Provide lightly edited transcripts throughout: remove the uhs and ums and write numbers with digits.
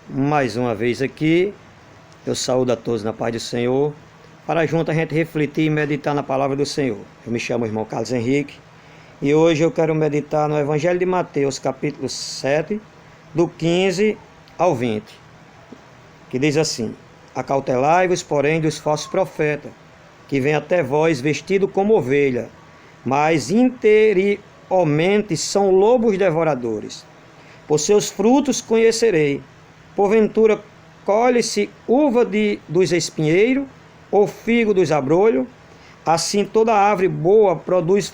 Mais uma vez aqui, eu saúdo a todos na paz do Senhor, para junto a gente refletir e meditar na palavra do Senhor. Eu me chamo irmão Carlos Henrique e hoje eu quero meditar no Evangelho de Mateus, capítulo 7, do 15 ao 20, que diz assim: Acautelai-vos, porém, dos falsos profetas, que vêm até vós vestido como ovelha, mas interiormente são lobos devoradores. Por seus frutos conhecerei. Porventura colhe-se uva dos espinheiros, ou figo dos abrolhos? Assim toda árvore boa produz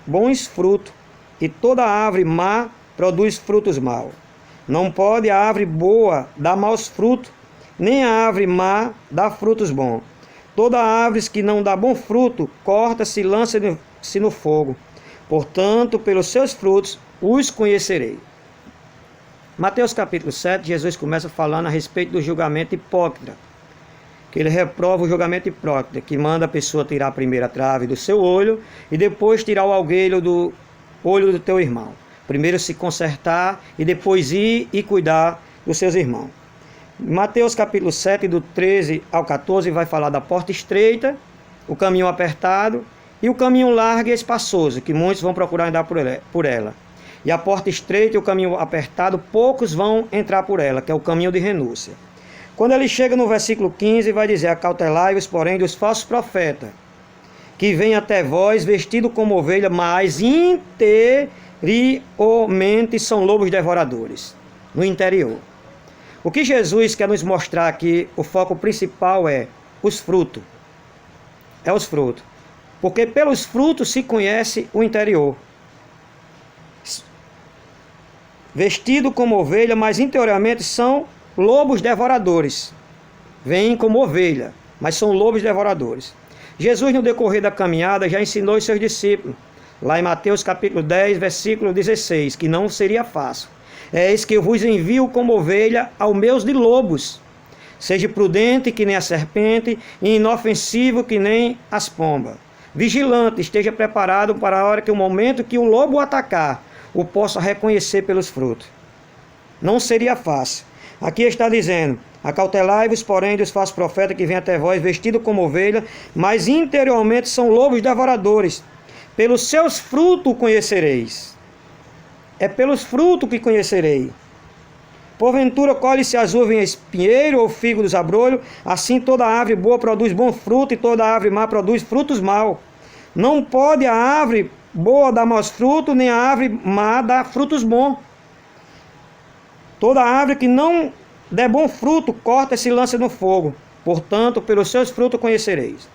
bons frutos, e toda árvore má produz frutos maus. Não pode a árvore boa dar maus frutos, nem a árvore má dar frutos bons. Toda árvore que não dá bom fruto, corta-se e lança-se no fogo. Portanto, pelos seus frutos os conhecerei. Mateus capítulo 7, Jesus começa falando a respeito do julgamento hipócrita, que ele reprova o julgamento hipócrita, que manda a pessoa tirar a primeira trave do seu olho e depois tirar o algueiro do olho do teu irmão. Primeiro se consertar e depois ir e cuidar dos seus irmãos. Mateus capítulo 7, do 13 ao 14, vai falar da porta estreita, o caminho apertado e o caminho largo e espaçoso, que muitos vão procurar andar por ela. E a porta estreita e o caminho apertado, poucos vão entrar por ela, que é o caminho de renúncia. Quando ele chega no versículo 15, vai dizer: Acautelai-vos, porém, dos falsos profetas, que vêm até vós vestido como ovelha, mas interiormente são lobos devoradores. No interior. O que Jesus quer nos mostrar aqui, o foco principal é os frutos. É os frutos. Porque pelos frutos se conhece o interior. Vestido como ovelha, mas interiormente são lobos devoradores. Vêm como ovelha, mas são lobos devoradores. Jesus, no decorrer da caminhada, já ensinou os seus discípulos, lá em Mateus capítulo 10, versículo 16, que não seria fácil. Eis que eu vos envio como ovelha ao meus de lobos. Seja prudente que nem a serpente e inofensivo que nem as pombas. Vigilante, esteja preparado para a hora que o momento que o lobo o atacar, o possa reconhecer pelos frutos. Não seria fácil. Aqui está dizendo: Acautelai-vos, porém, dos falsos profetas que vêm até vós vestido como ovelha, mas interiormente são lobos devoradores. Pelos seus frutos conhecereis. É pelos frutos que conhecerei. Porventura colhe-se as uvas em espinheiro ou figo dos abrolhos, assim toda árvore boa produz bom fruto e toda árvore má produz frutos maus. Não pode a árvore boa dar maus frutos, nem a árvore má dar frutos bons. Toda árvore que não der bom fruto, corta-se e lança no fogo. Portanto, pelos seus frutos conhecereis.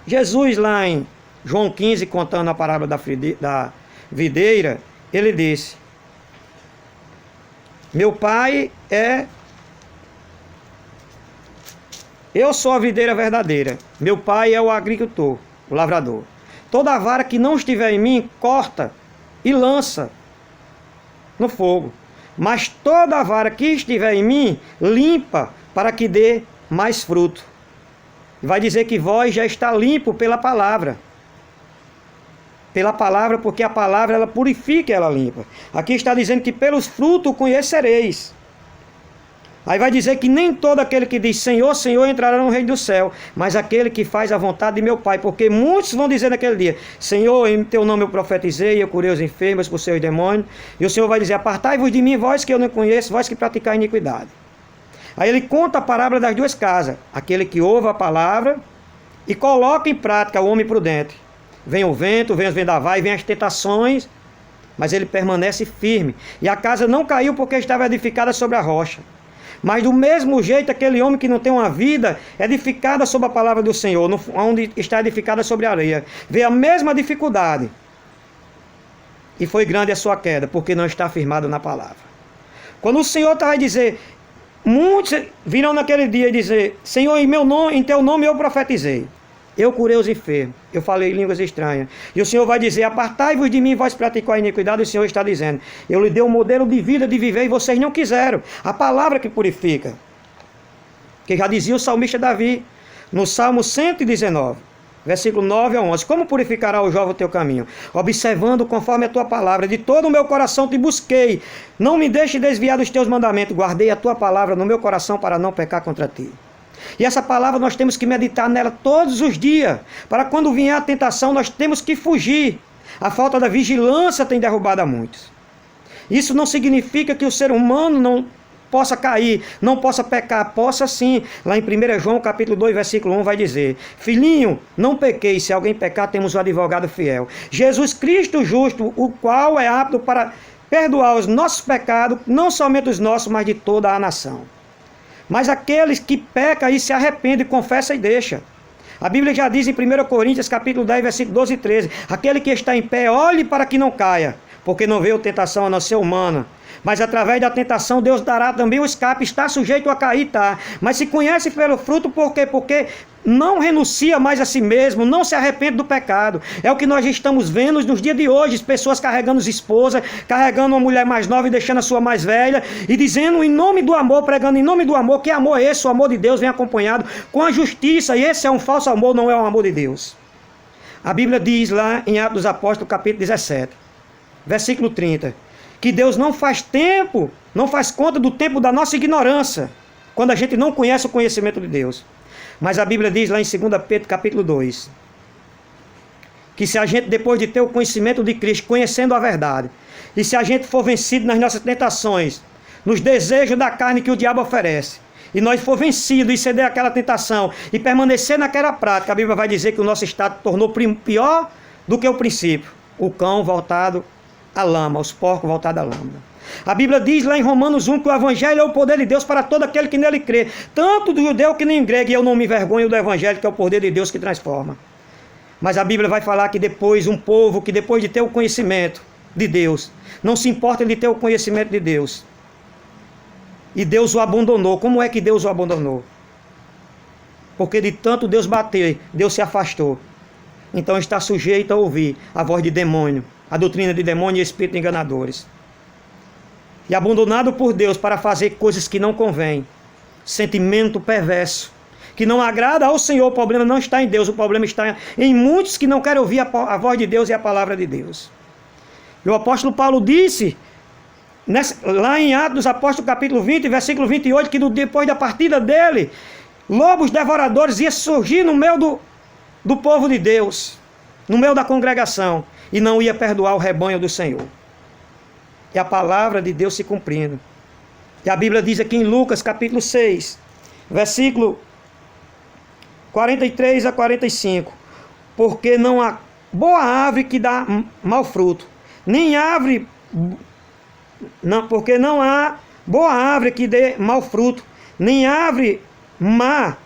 Jesus, lá em João 15, contando a parábola da videira, ele disse: meu pai eu sou a videira verdadeira, meu pai é o agricultor, o lavrador. Toda vara que não estiver em mim, corta e lança no fogo. Mas toda vara que estiver em mim, limpa para que dê mais fruto. Vai dizer que vós já está limpo pela palavra. Pela palavra, porque a palavra ela purifica e ela limpa. Aqui está dizendo que pelos frutos conhecereis. Aí vai dizer que nem todo aquele que diz Senhor, Senhor entrará no reino do céu, mas aquele que faz a vontade de meu Pai. Porque muitos vão dizer naquele dia: Senhor, em teu nome eu profetizei, eu curei os enfermos por seus demônios. E o Senhor vai dizer: apartai-vos de mim, vós que eu não conheço, vós que praticais iniquidade. Aí ele conta a parábola das duas casas: aquele que ouve a palavra e coloca em prática, o homem prudente. Vem o vento, vem os vendavais, vem as tentações, mas ele permanece firme. E a casa não caiu porque estava edificada sobre a rocha. Mas do mesmo jeito, aquele homem que não tem uma vida edificada sobre a palavra do Senhor, onde está edificada sobre a areia, vê a mesma dificuldade. E foi grande a sua queda, porque não está firmado na palavra. Quando o Senhor vai dizer, muitos virão naquele dia e dizer: Senhor, em teu nome eu profetizei. Eu curei os enfermos, eu falei línguas estranhas. E o Senhor vai dizer: apartai-vos de mim, vós praticais a iniquidade. O Senhor está dizendo: eu lhe dei um modelo de vida, de viver, e vocês não quiseram. A palavra que purifica. Que já dizia o salmista Davi, no Salmo 119. versículo 9 a 11. Como purificará o jovem o teu caminho? Observando conforme a tua palavra. De todo o meu coração te busquei. Não me deixe desviar dos teus mandamentos. Guardei a tua palavra no meu coração para não pecar contra ti. E essa palavra nós temos que meditar nela todos os dias. Para quando vier a tentação, nós temos que fugir. A falta da vigilância tem derrubado a muitos. Isso não significa que o ser humano não possa cair, não possa pecar, possa sim. Lá em 1 João capítulo 2, versículo 1 vai dizer: filhinho, não pequei, se alguém pecar temos um advogado fiel, Jesus Cristo justo, o qual é apto para perdoar os nossos pecados, não somente os nossos, mas de toda a nação. Mas aqueles que pecam e se arrependem, confessa e deixa. A Bíblia já diz em 1 Coríntios capítulo 10, versículo 12 e 13: aquele que está em pé, olhe para que não caia, porque não veio tentação a não ser humana. Mas através da tentação Deus dará também o escape. Está sujeito a cair, tá? Mas se conhece pelo fruto, por quê? Porque não renuncia mais a si mesmo, não se arrepende do pecado. É o que nós estamos vendo nos dias de hoje, pessoas carregando as esposas, carregando uma mulher mais nova e deixando a sua mais velha, e dizendo em nome do amor, pregando em nome do amor. Que amor é esse? O amor de Deus vem acompanhado com a justiça, e esse é um falso amor, não é um amor de Deus. A Bíblia diz lá em Atos dos Apóstolos capítulo 17, versículo 30, que Deus não faz tempo, não faz conta do tempo da nossa ignorância, quando a gente não conhece o conhecimento de Deus. Mas a Bíblia diz lá em 2 Pedro capítulo 2, que se a gente, depois de ter o conhecimento de Cristo, conhecendo a verdade, e se a gente for vencido nas nossas tentações, nos desejos da carne que o diabo oferece, e nós for vencido e ceder àquela tentação, e permanecer naquela prática, a Bíblia vai dizer que o nosso estado tornou pior do que o princípio. O cão voltado à lama, os porcos voltados à lama. A Bíblia diz lá em Romanos 1 que o Evangelho é o poder de Deus para todo aquele que nele crê, tanto do judeu que nem grego, e eu não me envergonho do Evangelho, que é o poder de Deus que transforma. Mas a Bíblia vai falar que depois, um povo que depois de ter o conhecimento de Deus, não se importa de ter o conhecimento de Deus, e Deus o abandonou. Como é que Deus o abandonou? Porque de tanto Deus bater, Deus se afastou. Então está sujeito a ouvir a voz de demônio, a doutrina de demônio e espíritos enganadores. E abandonado por Deus para fazer coisas que não convém. Sentimento perverso, que não agrada ao Senhor. O problema não está em Deus, o problema está em muitos que não querem ouvir a voz de Deus e a palavra de Deus. E o apóstolo Paulo disse, lá em Atos dos Apóstolos capítulo 20, versículo 28, que depois da partida dele, lobos devoradores iam surgir no meio do povo de Deus, no meio da congregação, e não ia perdoar o rebanho do Senhor. E a palavra de Deus se cumprindo. E a Bíblia diz aqui em Lucas capítulo 6, versículo 43 a 45, porque não há boa árvore que dá mau fruto, nem árvore, não, porque não há boa árvore que dê mau fruto, nem árvore má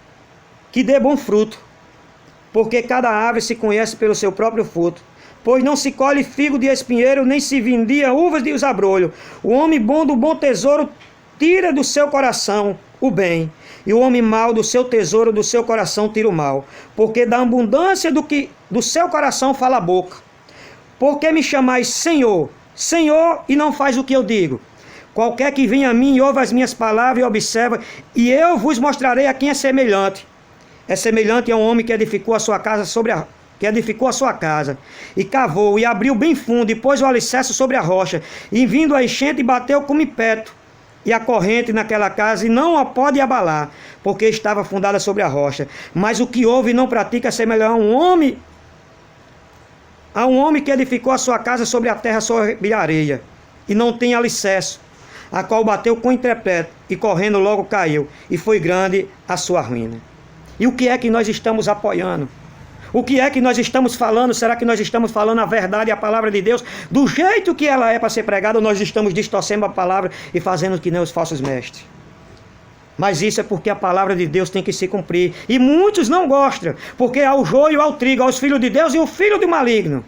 que dê bom fruto, porque cada árvore se conhece pelo seu próprio fruto. Pois não se colhe figo de espinheiro, nem se vendia uvas de abrolho. O homem bom do bom tesouro tira do seu coração o bem, e o homem mau do seu tesouro, do seu coração, tira o mal. Porque da abundância do seu coração fala a boca. Porque me chamais Senhor, Senhor, e não faz o que eu digo? Qualquer que venha a mim e ouve as minhas palavras e observa, e eu vos mostrarei a quem é semelhante. É semelhante a um homem que edificou a sua casa e cavou, e abriu bem fundo, e pôs o alicerce sobre a rocha, e vindo a enchente, bateu como impeto, e a corrente naquela casa, e não a pode abalar, porque estava fundada sobre a rocha. Mas o que ouve e não pratica é semelhante a um homem que edificou a sua casa sobre a terra, sobre a areia, e não tem alicerce, a qual bateu com intrépido, e correndo logo caiu, e foi grande a sua ruína. E o que é que nós estamos apoiando? O que é que nós estamos falando? Será que nós estamos falando a verdade e a palavra de Deus do jeito que ela é para ser pregada, ou nós estamos distorcendo a palavra e fazendo que nem os falsos mestres? Mas isso é porque a palavra de Deus tem que se cumprir. E muitos não gostam, porque há o joio, há o trigo, há os filhos de Deus e o filho do maligno.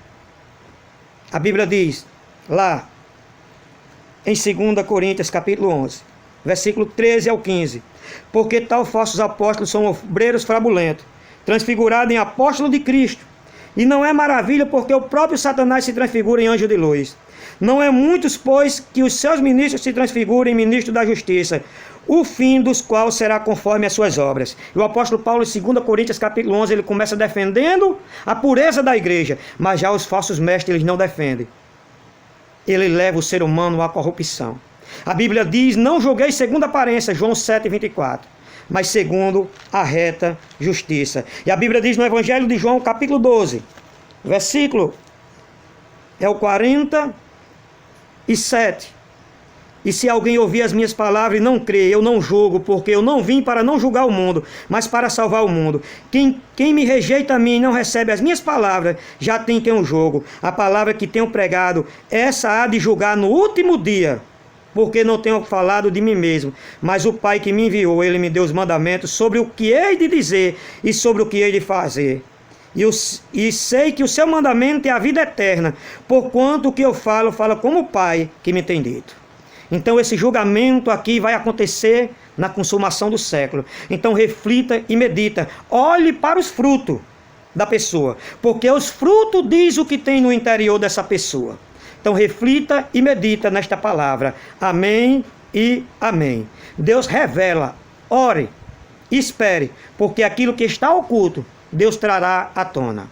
A Bíblia diz lá em 2 Coríntios capítulo 11, versículo 13 ao 15: porque tal falsos apóstolos são obreiros fraudulentos, transfigurado em apóstolo de Cristo. E não é maravilha, porque o próprio Satanás se transfigura em anjo de luz. Não é muitos, pois, que os seus ministros se transfigurem em ministros da justiça, o fim dos quais será conforme as suas obras. E o apóstolo Paulo, em 2 Coríntios capítulo 11, ele começa defendendo a pureza da igreja, mas já os falsos mestres eles não defendem. Ele leva o ser humano à corrupção. A Bíblia diz, não julgueis segundo a aparência, João 7,24, mas segundo a reta justiça. E a Bíblia diz no Evangelho de João, capítulo 12, versículo é o 47. E se alguém ouvir as minhas palavras e não crê, eu não julgo, porque eu não vim para não julgar o mundo, mas para salvar o mundo. Quem me rejeita a mim e não recebe as minhas palavras, já tem quem eu julgo. A palavra que tenho pregado, essa há de julgar no último dia, porque não tenho falado de mim mesmo, mas o Pai que me enviou, ele me deu os mandamentos sobre o que hei de dizer e sobre o que hei de fazer. E sei que o seu mandamento é a vida eterna, porquanto o que eu falo como o Pai que me tem dito. Então esse julgamento aqui vai acontecer na consumação do século. Então reflita e medita. Olhe para os frutos da pessoa, porque os frutos diz o que tem no interior dessa pessoa. Então reflita e medita nesta palavra. Amém e amém. Deus revela, ore, espere, porque aquilo que está oculto, Deus trará à tona.